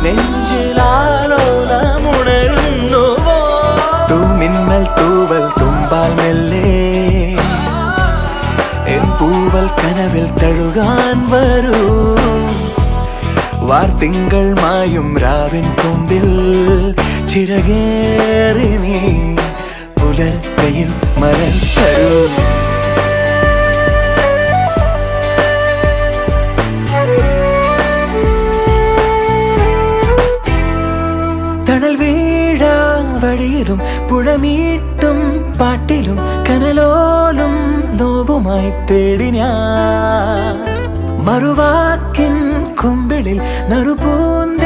നെഞ്ചിലാലോലമുണരുന്നുവോ തൂമിന്നൽ തൂവൽ തുമ്പാൽ മെല്ലെ എൻ പൂവൽ കനവിൽ തഴുകാൻ വരൂ വാർത്തിങ്കൾ മായും രാവിൻ കൊമ്പിൽ ചിറകേറി നീ പുലർക്കയിൽ മരൽ തരൂ തണൽ വീഴാൻ വഴിയിലും പുഴമീട്ടും പാട്ടിലും കനലോലും നോവുമായി തേടി ഞാൻ മറുവാക്കിൻ കുമ്പിളിൽ നറുപൂന്ത